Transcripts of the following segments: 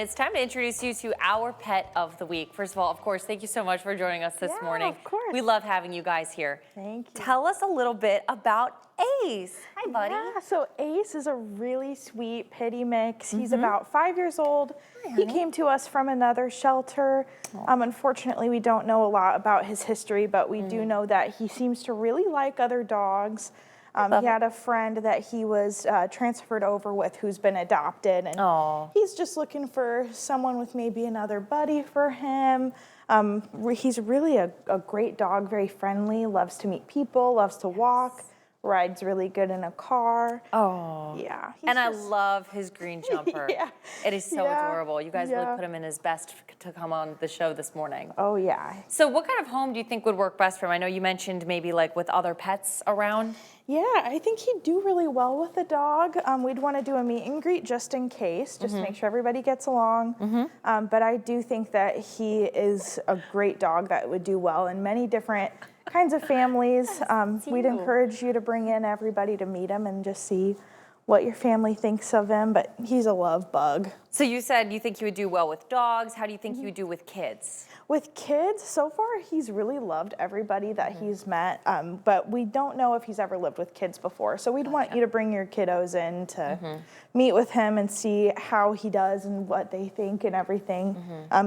It's time to introduce you to our pet of the week. First of all, of course, thank you so much for joining us this morning. Of course. We love having you guys here. Thank you. Tell us a little bit about Ace. Hi, buddy. Yeah, so Ace is a really sweet pittie mix. He's about 5 years old. He came to us from another shelter. Unfortunately, we don't know a lot about his history, but we do know that he seems to really like other dogs. He had a friend that he was transferred over with who's been adopted, and he's just looking for someone with maybe another buddy for him. He's really a great dog, very friendly, loves to meet people, loves to walk, rides really good in a car. Oh. Yeah. And I love his green jumper. Yeah. It is so adorable. You guys really put him in his best to come on the show this morning. Oh, yeah. So what kind of home do you think would work best for him? I know you mentioned maybe like with other pets around. Yeah, I think he'd do really well with a dog. We'd want to do a meet and greet just in case, just to make sure everybody gets along. But I do think that he is a great dog that would do well in many different kinds of families. We'd encourage you to bring in everybody to meet him and just see what your family thinks of him, but he's a love bug. So you said you think he would do well with dogs. How do you think he would do with kids? With kids, so far he's really loved everybody that he's met, but we don't know if he's ever lived with kids before. So we'd want you to bring your kiddos in to meet with him and see how he does and what they think and everything.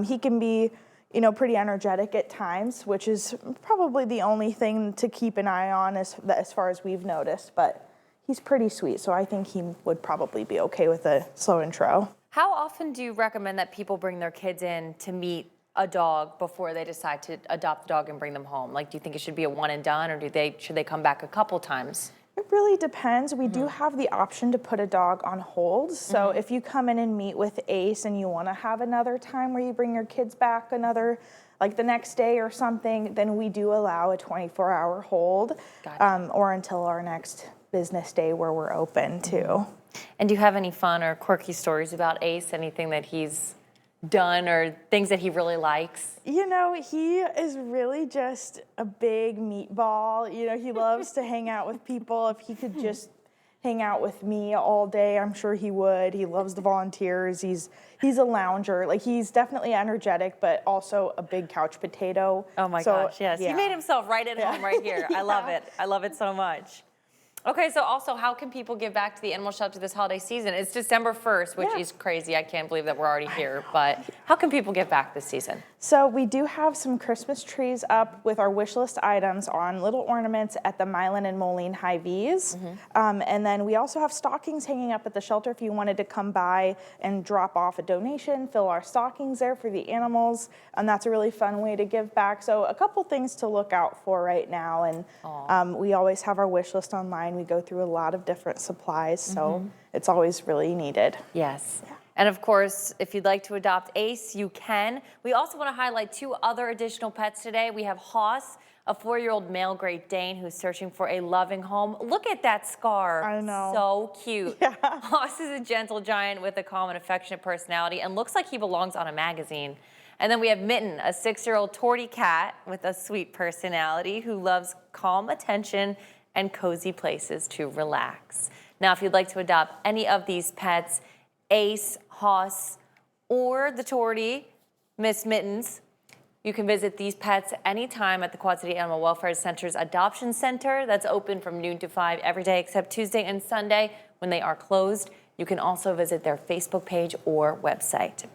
He can be, you know, pretty energetic at times, which is probably the only thing to keep an eye on as far as we've noticed, but he's pretty sweet, so I think he would probably be okay with a slow intro. How often do you recommend that people bring their kids in to meet a dog before they decide to adopt the dog and bring them home? Like, do you think it should be a one and done, or should they come back a couple times? It really depends. We do have the option to put a dog on hold. So if you come in and meet with Ace and you want to have another time where you bring your kids back like the next day or something, then we do allow a 24-hour hold, or until our next business day where we're open too. And do you have any fun or quirky stories about Ace? Anything that he's done or things that he really likes? You know, he is really just a big meatball. You know, he loves to hang out with people. If he could just hang out with me all day, I'm sure he would. He loves the volunteers. He's a lounger. Like, he's definitely energetic, but also a big couch potato. Oh my gosh, yes. He made himself right at home right here. I love it. I love it so much. Okay, so also, how can people give back to the animal shelter this holiday season? It's December 1st, which is crazy. I can't believe that we're already here, but how can people give back this season? So we do have some Christmas trees up with our wish list items on little ornaments at the Milan and Moline Hy-Vees. And then we also have stockings hanging up at the shelter if you wanted to come by and drop off a donation, fill our stockings there for the animals. And that's a really fun way to give back. So a couple things to look out for right now. And we always have our wish list online. We go through a lot of different supplies, so it's always really needed. Yes. And of course, if you'd like to adopt Ace, you can. We also want to highlight 2 other additional pets today. We have Hoss, a 4-year-old male Great Dane who's searching for a loving home. Look at that scar. I know. So cute. Yeah. Hoss is a gentle giant with a calm and affectionate personality and looks like he belongs on a magazine. And then we have Mitten, a 6-year-old tortie cat with a sweet personality who loves calm attention and cozy places to relax. Now, if you'd like to adopt any of these pets, Ace, Hoss, or the tortie, Miss Mittens, you can visit these pets anytime at the Quad City Animal Welfare Center's Adoption Center. That's open from noon to 5 every day except Tuesday and Sunday when they are closed. You can also visit their Facebook page or website.